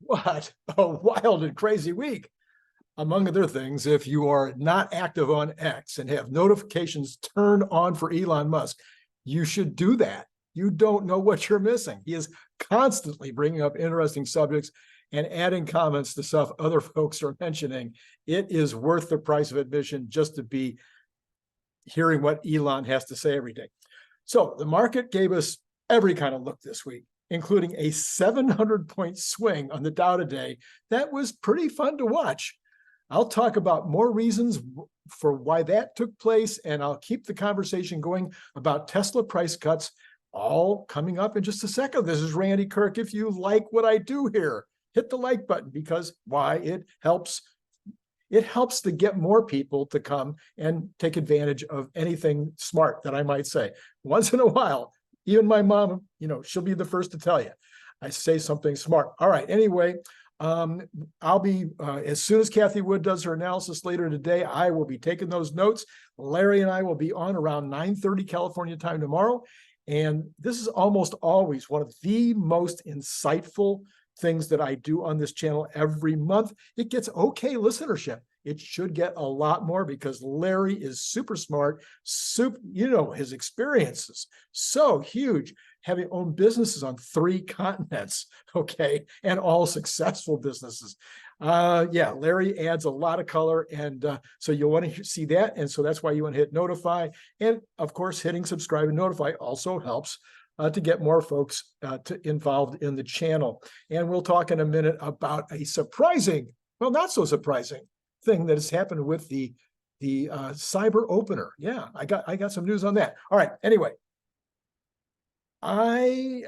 What a wild and crazy week. Among other things, if you are not active on X and have notifications turned on for Elon Musk, you should do that. You don't know what you're missing. He is constantly bringing up interesting subjects and adding comments to stuff other folks are mentioning. It is worth the price of admission just to be hearing what Elon has to say every day. So the market gave us every kind of look this week, including a 700-point swing on the Dow today. That was pretty fun to watch. I'll talk about more reasons for why that took place, and I'll keep the conversation going about Tesla price cuts, all coming up in just a second. This is Randy Kirk. If you like what I do here, hit the like button, because why? It helps to get more people to come and take advantage of anything smart that I might say. Once in a while, even my mom, she'll be the first to tell you I say something smart. All right. Anyway, I'll be, as soon as Cathie Wood does her analysis later today, I will be taking those notes. Larry and I will be on around 9:30 California time tomorrow. And this is almost always one of the most insightful things that I do on this channel every month. It gets okay listenership. It should get a lot more because Larry is super smart. His experiences so huge, having owned businesses on 3 continents, okay, and all successful businesses. Larry adds a lot of color, and so you'll want to see that, and so that's why you want to hit notify, and of course, hitting subscribe and notify also helps to get more folks involved in the channel. And we'll talk in a minute about a surprising, well, not so surprising thing that has happened with the cyber opener. Yeah, I got some news on that. All right. Anyway, I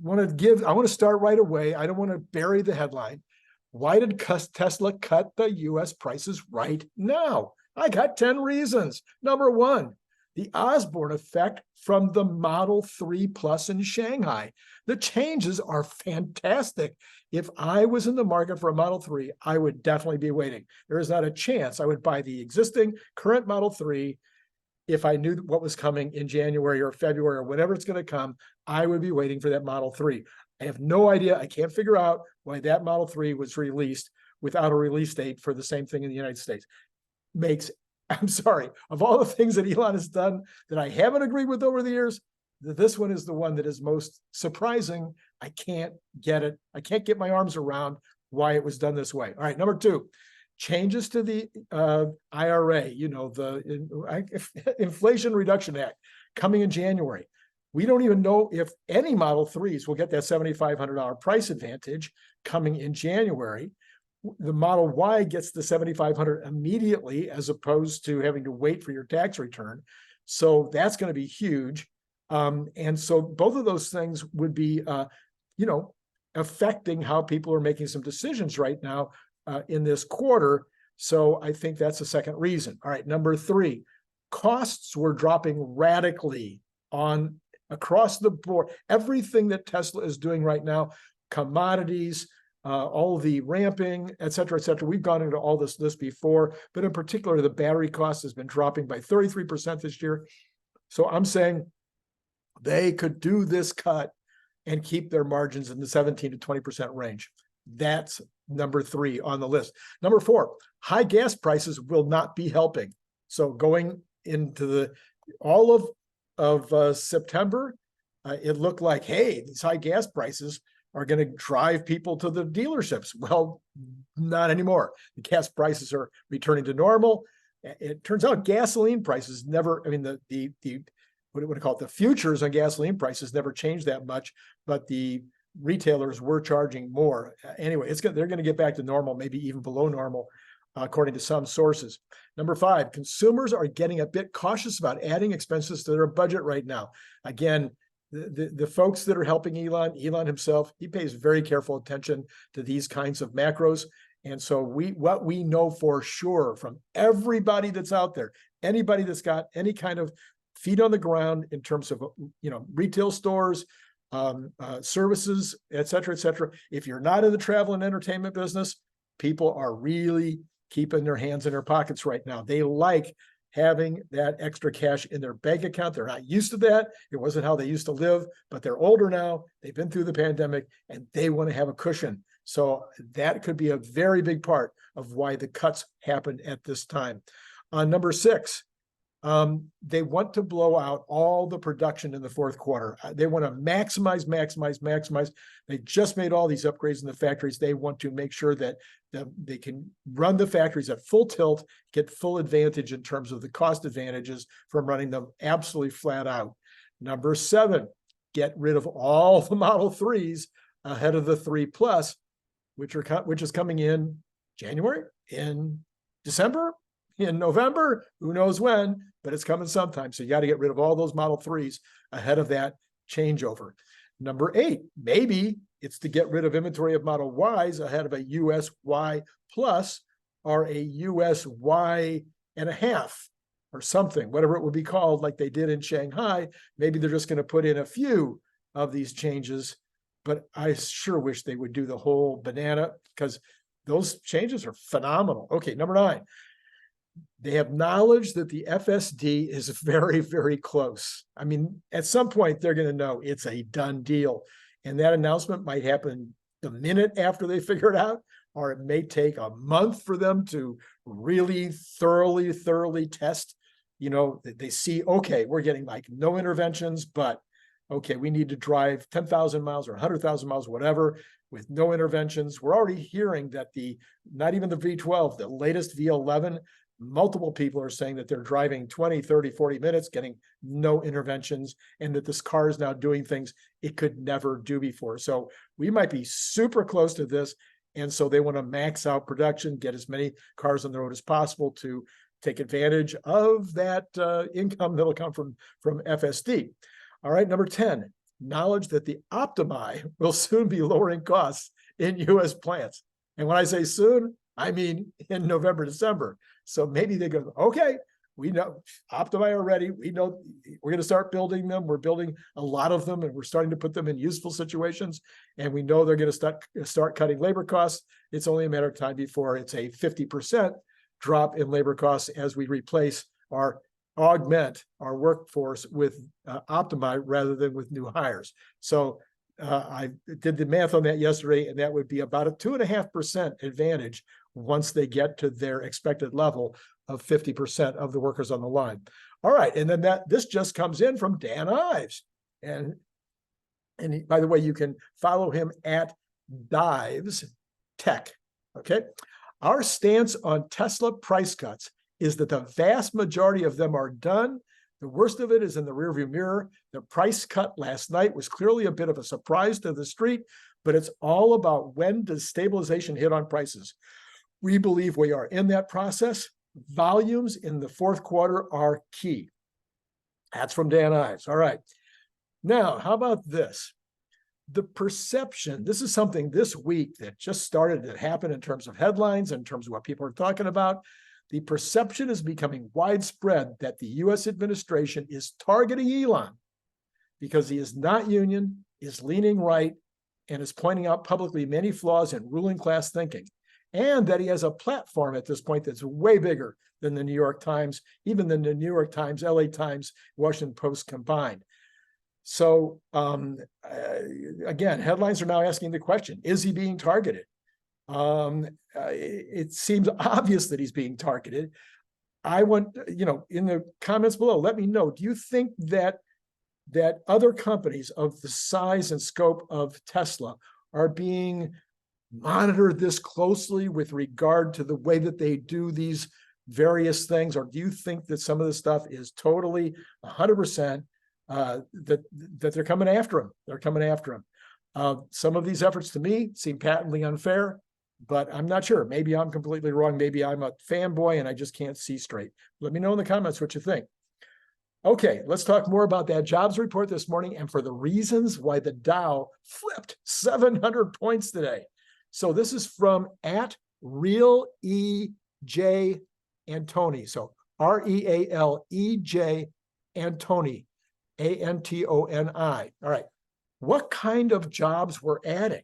want to start right away. I don't want to bury the headline. Why did Tesla cut the U.S. prices right now? I got 10 reasons. Number 1, the Osborne effect from the Model 3 Plus in Shanghai. The changes are fantastic. If I was in the market for a Model 3, I would definitely be waiting. There is not a chance I would buy the existing current Model 3 if I knew what was coming in January or February or whenever it's going to come. I would be waiting for that Model 3. I have no idea. I can't figure out why that Model 3 was released without a release date for the same thing in the United States. I'm sorry, of all the things that Elon has done that I haven't agreed with over the years, this one is the one that is most surprising. I can't get it. I can't get my arms around why it was done this way. All right, number 2, changes to the IRA, the Inflation Reduction Act coming in January. We don't even know if any Model 3s will get that $7,500 price advantage coming in January. The Model Y gets the $7,500 immediately, as opposed to having to wait for your tax return. So that's going to be huge. And so both of those things would be, affecting how people are making some decisions right now in this quarter. So I think that's the second reason. All right, number 3, costs were dropping radically across the board. Everything that Tesla is doing right now, commodities, all the ramping, et cetera, et cetera. We've gone into all this list before, but in particular, the battery cost has been dropping by 33% this year. So I'm saying they could do this cut and keep their margins in the 17 to 20% range. That's number 3 on the list. Number 4, high gas prices will not be helping. So going into all of September, it looked like, hey, these high gas prices are going to drive people to the dealerships. Well, not anymore. The gas prices are returning to normal. It turns out gasoline prices never, what do I call it? The futures on gasoline prices never changed that much, but the retailers were charging more. Anyway, they're going to get back to normal, maybe even below normal, according to some sources. Number 5, consumers are getting a bit cautious about adding expenses to their budget right now. Again, the folks that are helping Elon himself, he pays very careful attention to these kinds of macros. And so what we know for sure from everybody that's out there, anybody that's got any kind of feet on the ground in terms of, retail stores, services, et cetera, et cetera. If you're not in the travel and entertainment business, people are really keeping their hands in their pockets right now. They like having that extra cash in their bank account. They're not used to that. It wasn't how they used to live, but they're older now. They've been through the pandemic and they want to have a cushion. So that could be a very big part of why the cuts happened at this time. Number 6, they want to blow out all the production in the fourth quarter. They want to maximize. They just made all these upgrades in the factories. They want to make sure that they can run the factories at full tilt, get full advantage in terms of the cost advantages from running them absolutely flat out. Number 7, get rid of all the Model 3s ahead of the 3 Plus, which is coming in January, in December, in November, who knows when, but it's coming sometime. So you got to get rid of all those Model 3s ahead of that changeover. Number 8, maybe it's to get rid of inventory of Model Ys ahead of a US Y Plus or a US Y and a half or something, whatever it would be called, like they did in Shanghai. Maybe they're just going to put in a few of these changes, but I sure wish they would do the whole banana, because those changes are phenomenal. Okay, number 9. They have knowledge that the FSD is very, very close. I mean, at some point, they're going to know it's a done deal. And that announcement might happen the minute after they figure it out, or it may take a month for them to really thoroughly test. You know, they see, okay, we're getting like no interventions, but okay, we need to drive 10,000 miles or 100,000 miles, whatever, with no interventions. We're already hearing that not even the V12, the latest V11, multiple people are saying that they're driving 20, 30, 40 minutes, getting no interventions, and that this car is now doing things it could never do before. So we might be super close to this. And so they want to max out production, get as many cars on the road as possible to take advantage of that income that'll come from FSD. All right, number 10, knowledge that the Optimi will soon be lowering costs in U.S. plants. And when I say soon, I mean in November, December. So maybe they go, okay, we know Optimi are ready. We know we're going to start building them. We're building a lot of them, and we're starting to put them in useful situations. And we know they're going to start cutting labor costs. It's only a matter of time before it's a 50% drop in labor costs as we replace or augment our workforce with Optimi rather than with new hires. So I did the math on that yesterday, and that would be about a 2.5% advantage once they get to their expected level of 50% of the workers on the line. All right, and then this just comes in from Dan Ives. And by the way, you can follow him at Dives Tech, okay? Our stance on Tesla price cuts is that the vast majority of them are done. The worst of it is in the rearview mirror. The price cut last night was clearly a bit of a surprise to the street, but it's all about when does stabilization hit on prices. We believe we are in that process. Volumes in the fourth quarter are key. That's from Dan Ives. All right. Now, how about this? The perception, this is something this week that just started to happen in terms of headlines, in terms of what people are talking about. The perception is becoming widespread that the U.S. administration is targeting Elon because he is not union, is leaning right, and is pointing out publicly many flaws in ruling class thinking, and that he has a platform at this point that's way bigger than the New York Times, even than the New York Times, LA Times, Washington Post combined. So again, headlines are now asking the question, is he being targeted? It seems obvious that he's being targeted. I want, in the comments below, let me know, do you think that other companies of the size and scope of Tesla are being monitored this closely with regard to the way that they do these various things? Or do you think that some of the stuff is totally 100% that they're coming after him? They're coming after him. Some of these efforts to me seem patently unfair, but I'm not sure. Maybe I'm completely wrong. Maybe I'm a fanboy and I just can't see straight. Let me know in the comments what you think. Okay, let's talk more about that jobs report this morning and for the reasons why the Dow flipped 700 points today. So this is from at Real EJ Antoni. So REALEJ Antoni, ANTONI. All right. What kind of jobs were added?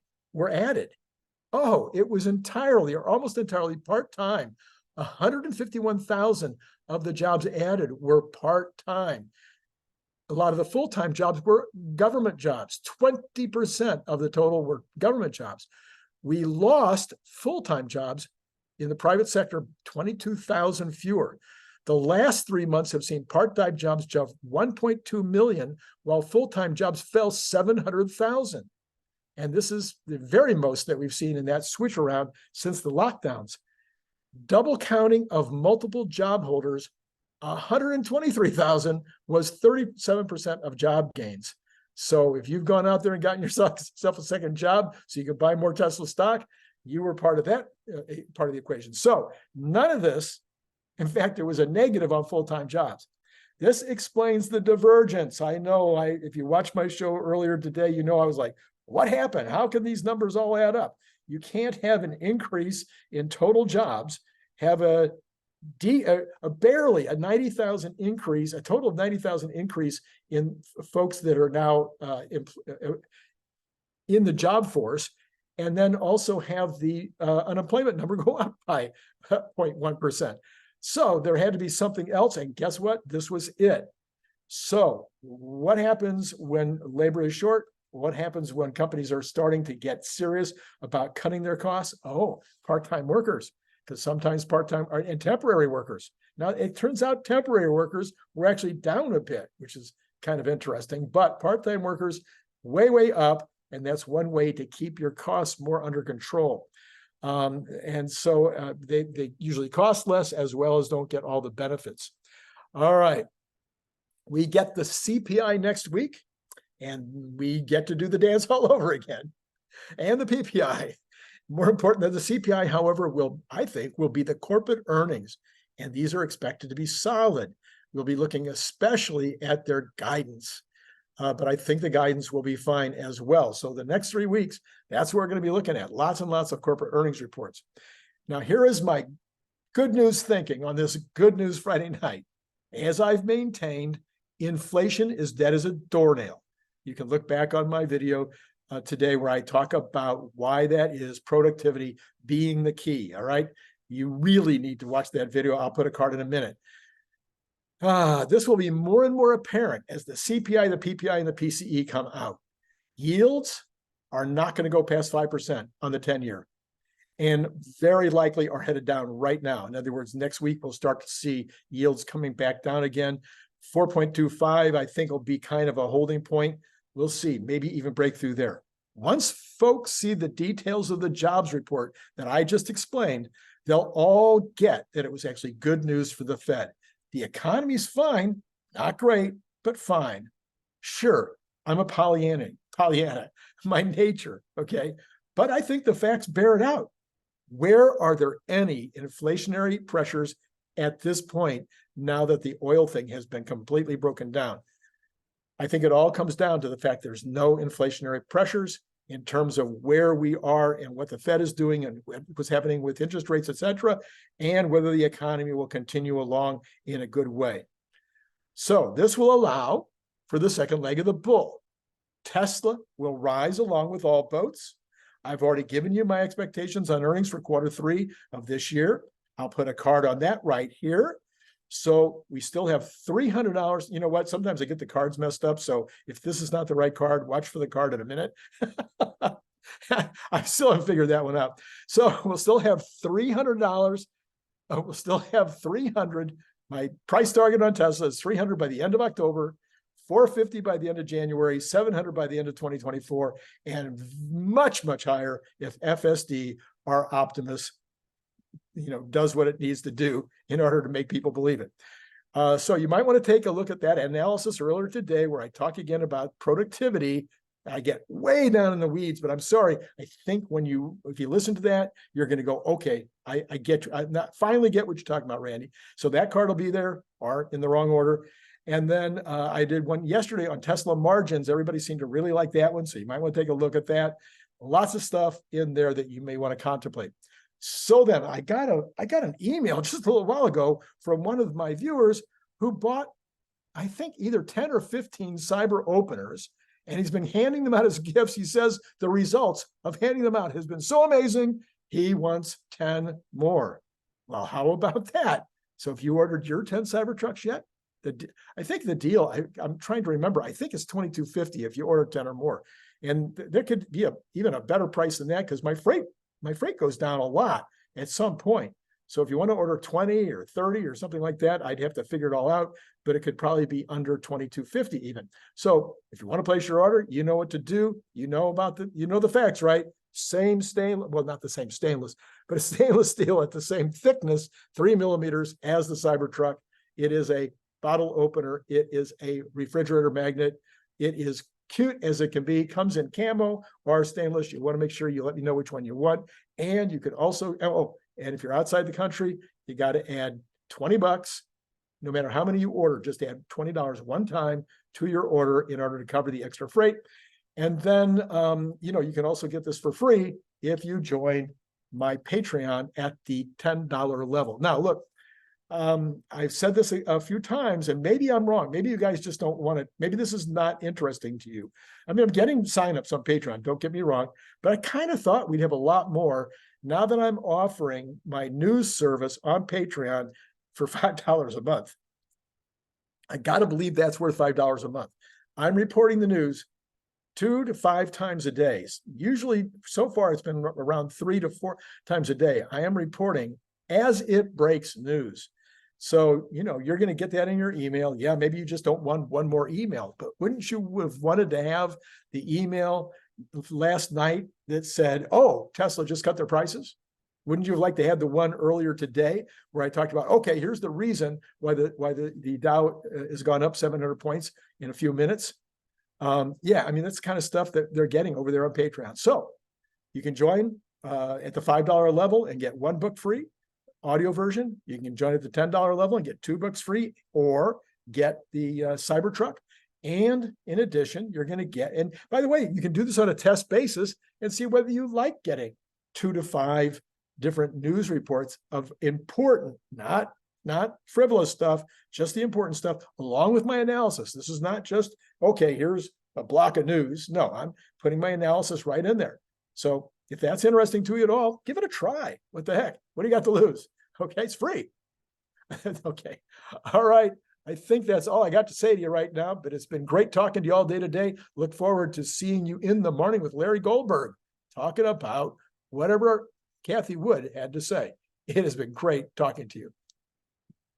Oh, it was entirely or almost entirely part-time. 151,000 of the jobs added were part-time. A lot of the full-time jobs were government jobs. 20% of the total were government jobs. We lost full-time jobs in the private sector, 22,000 fewer. The last 3 months have seen part-time jobs jump 1.2 million, while full-time jobs fell 700,000. And this is the very most that we've seen in that switch around since the lockdowns. Double counting of multiple job holders, 123,000 was 37% of job gains. So if you've gone out there and gotten yourself a second job so you can buy more Tesla stock, you were part of that part of the equation. So none of this, in fact, there was a negative on full-time jobs. This explains the divergence. I know if you watched my show earlier today, you know I was like, what happened? How can these numbers all add up? You can't have an increase in total jobs, have barely a 90,000 increase, a total of 90,000 increase in folks that are now in the job force, and then also have the unemployment number go up by 0.1%. So there had to be something else, and guess what? This was it. So what happens when labor is short? What happens when companies are starting to get serious about cutting their costs? Oh, part-time workers, because sometimes part-time and temporary workers. Now, it turns out temporary workers were actually down a bit, which is kind of interesting, but part-time workers way, way up, and that's one way to keep your costs more under control. And so they usually cost less, as well as don't get all the benefits. All right. We get the CPI next week, and we get to do the dance all over again, and the PPI. More important than the CPI, however, I think will be the corporate earnings, and these are expected to be solid. We'll be looking especially at their guidance, but I think the guidance will be fine as well. So the next 3 weeks, that's what we're going to be looking at. Lots and lots of corporate earnings reports. Now, here is my good news thinking on this Good News Friday night. As I've maintained, inflation is dead as a doornail. You can look back on my video today where I talk about why that is, productivity being the key, all right? You really need to watch that video. I'll put a card in a minute. This will be more and more apparent as the CPI, the PPI, and the PCE come out. Yields are not going to go past 5% on the 10-year, and very likely are headed down right now. In other words, next week we'll start to see yields coming back down again. 4.25, I think, will be kind of a holding point. We'll see, maybe even break through there. Once folks see the details of the jobs report that I just explained, they'll all get that it was actually good news for the Fed. The economy's fine, not great, but fine. Sure, I'm a Pollyanna, my nature, okay? But I think the facts bear it out. Where are there any inflationary pressures at this point now that the oil thing has been completely broken down? I think it all comes down to the fact there's no inflationary pressures in terms of where we are and what the Fed is doing and what's happening with interest rates, et cetera, and whether the economy will continue along in a good way. So this will allow for the second leg of the bull. Tesla will rise along with all boats. I've already given you my expectations on earnings for Q3 of this year. I'll put a card on that right here. So we still have $300. You know what? Sometimes I get the cards messed up. So if this is not the right card, watch for the card in a minute. I still haven't figured that one out. So we'll still have $300. We'll still have 300. My price target on Tesla is 300 by the end of October, 450 by the end of January, 700 by the end of 2024, and much, much higher if FSD, our Optimus, does what it needs to do in order to make people believe it. So you might want to take a look at that analysis earlier today where I talk again about productivity. I get way down in the weeds, but I'm sorry. I think if you listen to that, you're going to go, okay, I get you. Finally get what you're talking about, Randy. So that card will be there, or in the wrong order. And then I did one yesterday on Tesla margins. Everybody seemed to really like that one. So you might want to take a look at that. Lots of stuff in there that you may want to contemplate. So then I got an email just a little while ago from one of my viewers who bought, I think, either 10 or 15 cyber openers, and he's been handing them out as gifts. He says the results of handing them out has been so amazing, he wants 10 more. Well, how about that? So if you ordered your 10 Cybertrucks yet, I think the deal, I'm trying to remember, I think it's $22.50 if you order 10 or more. And there could be even a better price than that because my freight goes down a lot at some point. So if you want to order 20 or 30 or something like that, I'd have to figure it all out, but it could probably be under $22.50 even. So if you want to place your order, you know what to do. You know the facts, right? Same stainless, well, not the same stainless, but a stainless steel at the same thickness, 3 millimeters as the Cybertruck. It is a bottle opener. It is a refrigerator magnet. It is cute as it can be, comes in camo or stainless. You want to make sure you let me know which one you want. And you could also, and if you're outside the country, you got to add $20, no matter how many you order, just add $20 one time to your order in order to cover the extra freight. And then, you can also get this for free if you join my Patreon at the $10 level. Now, look, I've said this a few times, and maybe I'm wrong. Maybe you guys just don't want it. Maybe this is not interesting to you. I mean, I'm getting signups on Patreon, don't get me wrong, but I kind of thought we'd have a lot more now that I'm offering my news service on Patreon for $5 a month. I got to believe that's worth $5 a month. I'm reporting the news 2 to 5 times a day. Usually, so far, it's been around 3 to 4 times a day. I am reporting as it breaks news. So, you're going to get that in your email. Yeah, maybe you just don't want one more email, but wouldn't you have wanted to have the email last night that said, oh, Tesla just cut their prices? Wouldn't you have liked to have the one earlier today where I talked about, okay, here's the reason why the Dow has gone up 700 points in a few minutes? Yeah, I mean, that's the kind of stuff that they're getting over there on Patreon. So you can join at the $5 level and get 1 book free. Audio version, you can join at the $10 level and get 2 books free, or get the Cybertruck. And in addition, you're going to get, and by the way, you can do this on a test basis and see whether you like getting 2 to 5 different news reports of important, not frivolous stuff, just the important stuff, along with my analysis. This is not just, okay, here's a block of news. No, I'm putting my analysis right in there. So if that's interesting to you at all, give it a try. What the heck? What do you got to lose? Okay, it's free. Okay. All right. I think that's all I got to say to you right now, but it's been great talking to you all day today. Look forward to seeing you in the morning with Larry Goldberg, talking about whatever Cathie Wood had to say. It has been great talking to you.